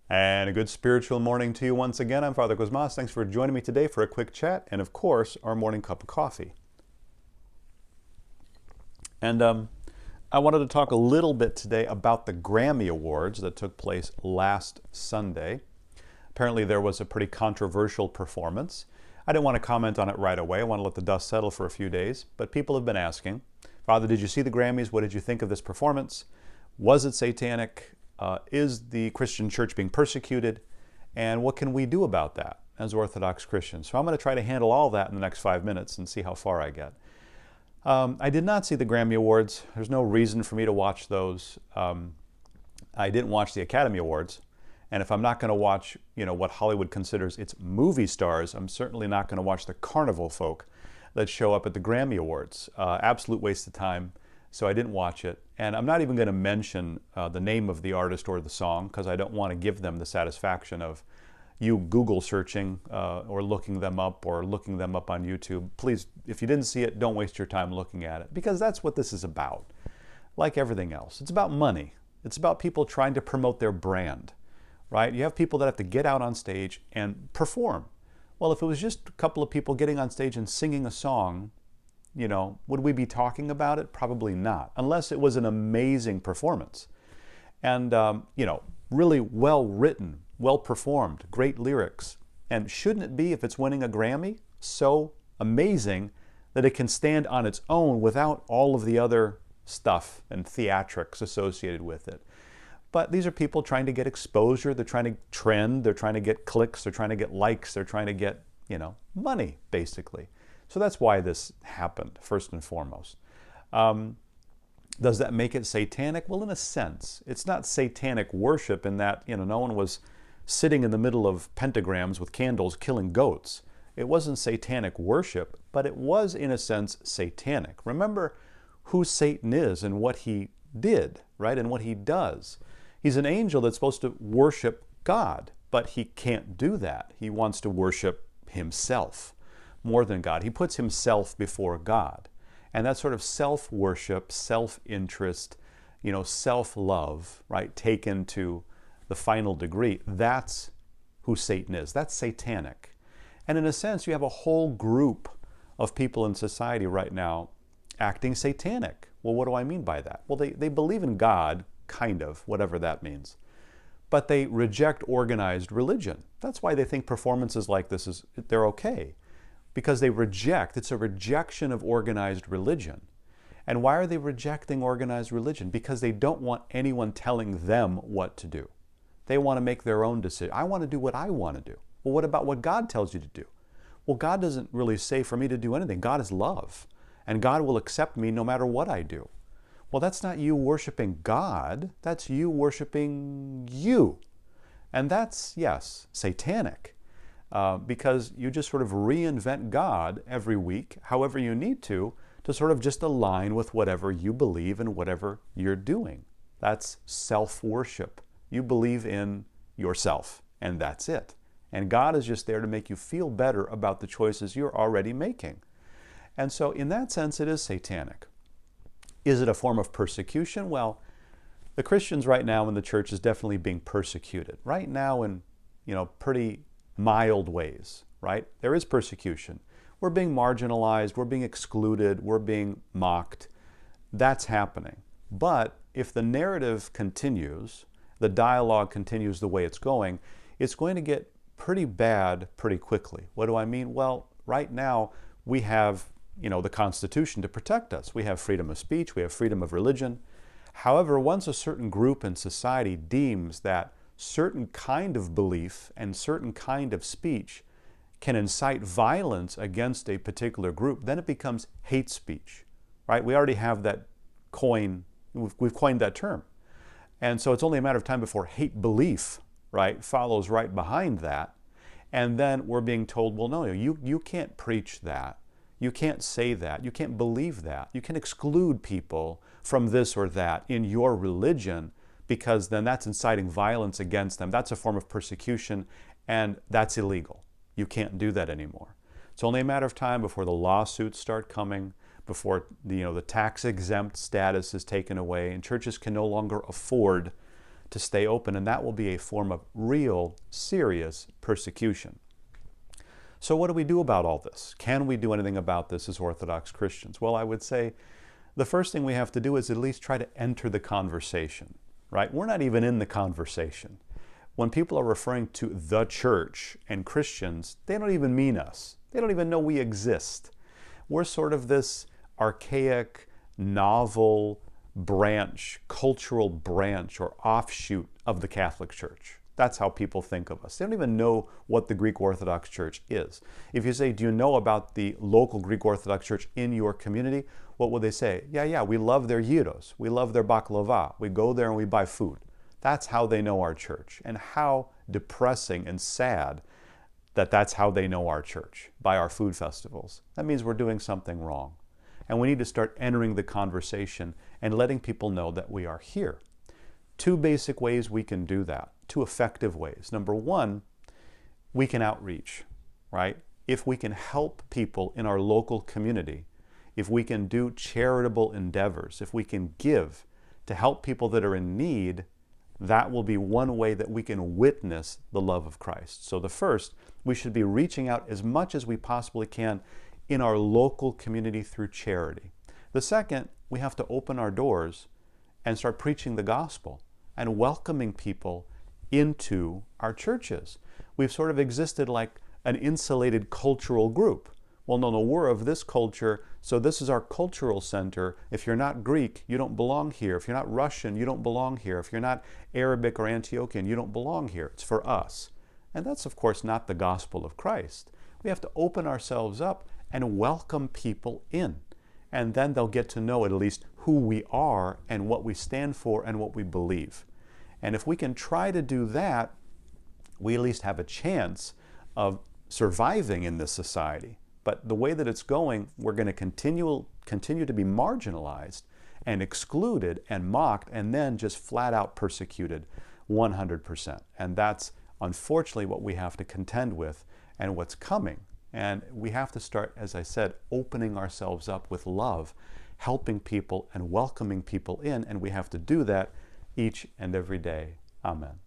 And a good spiritual morning to you once again. I'm Father Cosmas. Thanks for joining me today for a quick chat and, of course, our morning cup of coffee. And I wanted to talk a little bit today about the Grammy Awards that took place last Sunday. Apparently there was a pretty controversial performance. I didn't want to comment on it right away. I want to let the dust settle for a few days. But people have been asking, Father, did you see the Grammys? What did you think of this performance? Was it satanic? Is the Christian church being persecuted? And what can we do about that as Orthodox Christians? So I'm going to try to handle all that in the next 5 minutes and see how far I get. I did not see the Grammy Awards. There's no reason for me to watch those. I didn't watch the Academy Awards. And if I'm not going to watch, what Hollywood considers its movie stars, I'm certainly not going to watch the carnival folk that show up at the Grammy Awards. Absolute waste of time. So I didn't watch it. And I'm not even going to mention the name of the artist or the song because I don't want to give them the satisfaction of you Google searching or looking them up on YouTube. Please, if you didn't see it, don't waste your time looking at it because that's what this is about. Like everything else, it's about money. It's about people trying to promote their brand, right? You have people that have to get out on stage and perform. Well, if it was just a couple of people getting on stage and singing a song, would we be talking about it? Probably not, unless it was an amazing performance. And, really well written, well performed, great lyrics. And shouldn't it be, if it's winning a Grammy, so amazing that it can stand on its own without all of the other stuff and theatrics associated with it? But these are people trying to get exposure, they're trying to trend, they're trying to get clicks, they're trying to get likes, they're trying to get, money, basically. So that's why this happened, first and foremost. Does that make it satanic? Well, in a sense. It's not satanic worship in that, no one was sitting in the middle of pentagrams with candles killing goats. It wasn't satanic worship, but it was, in a sense, satanic. Remember who Satan is and what he did, right, and what he does. He's an angel that's supposed to worship God, but he can't do that. He wants to worship himself more than God. He puts himself before God. And that sort of self-worship, self-interest, self-love, right, taken to the final degree, that's who Satan is. That's satanic. And in a sense, you have a whole group of people in society right now acting satanic. Well, what do I mean by that? Well, they believe in God, kind of, whatever that means. But they reject organized religion. That's why they think performances like this, they're okay. Because it's a rejection of organized religion. And why are they rejecting organized religion? Because they don't want anyone telling them what to do. They want to make their own decision. I want to do what I want to do. Well, what about what God tells you to do? Well, God doesn't really say for me to do anything. God is love. And God will accept me no matter what I do. Well, that's not you worshiping God. That's you worshiping you. And that's, yes, satanic. Because you just sort of reinvent God every week, however you need to sort of just align with whatever you believe and whatever you're doing. That's self-worship. You believe in yourself, and that's it. And God is just there to make you feel better about the choices you're already making. And so in that sense, it is satanic. Is it a form of persecution? Well, the Christians right now in the church is definitely being persecuted. Right now in, pretty mild ways, right? There is persecution. We're being marginalized, we're being excluded, we're being mocked. That's happening. But if the narrative continues, the dialogue continues the way it's going to get pretty bad pretty quickly. What do I mean? Well, right now we have, the Constitution to protect us. We have freedom of speech, we have freedom of religion. However, once a certain group in society deems that certain kind of belief and certain kind of speech can incite violence against a particular group, then it becomes hate speech, right? We already have that we've coined that term. And so it's only a matter of time before hate belief, right, follows right behind that. And then we're being told, well, no, you can't preach that. You can't say that. You can't believe that. You can exclude people from this or that in your religion because then that's inciting violence against them. That's a form of persecution, and that's illegal. You can't do that anymore. It's only a matter of time before the lawsuits start coming, before the tax-exempt status is taken away, and churches can no longer afford to stay open, and that will be a form of real, serious persecution. So what do we do about all this? Can we do anything about this as Orthodox Christians? Well, I would say the first thing we have to do is at least try to enter the conversation, right? We're not even in the conversation. When people are referring to the church and Christians, they don't even mean us. They don't even know we exist. We're sort of this archaic, novel branch, cultural branch or offshoot of the Catholic Church. That's how people think of us. They don't even know what the Greek Orthodox Church is. If you say, do you know about the local Greek Orthodox Church in your community? What will they say? Yeah, we love their gyros. We love their baklava. We go there and we buy food. That's how they know our church. And how depressing and sad that that's how they know our church, by our food festivals. That means we're doing something wrong. And we need to start entering the conversation and letting people know that we are here. Two basic ways we can do that, two effective ways. Number one, we can outreach, right? If we can help people in our local community, if we can do charitable endeavors, if we can give to help people that are in need, that will be one way that we can witness the love of Christ. So the first, we should be reaching out as much as we possibly can in our local community through charity. The second, we have to open our doors and start preaching the gospel and welcoming people into our churches. We've sort of existed like an insulated cultural group. Well, no, we're of this culture, so this is our cultural center. If you're not Greek, you don't belong here. If you're not Russian, you don't belong here. If you're not Arabic or Antiochian, you don't belong here. It's for us. And that's, of course, not the gospel of Christ. We have to open ourselves up and welcome people in. And then they'll get to know at least who we are and what we stand for and what we believe. And if we can try to do that, we at least have a chance of surviving in this society. But the way that it's going, we're going to continue to be marginalized and excluded and mocked and then just flat out persecuted 100%. And that's unfortunately what we have to contend with and what's coming. And we have to start, as I said, opening ourselves up with love, helping people and welcoming people in, and we have to do that each and every day. Amen.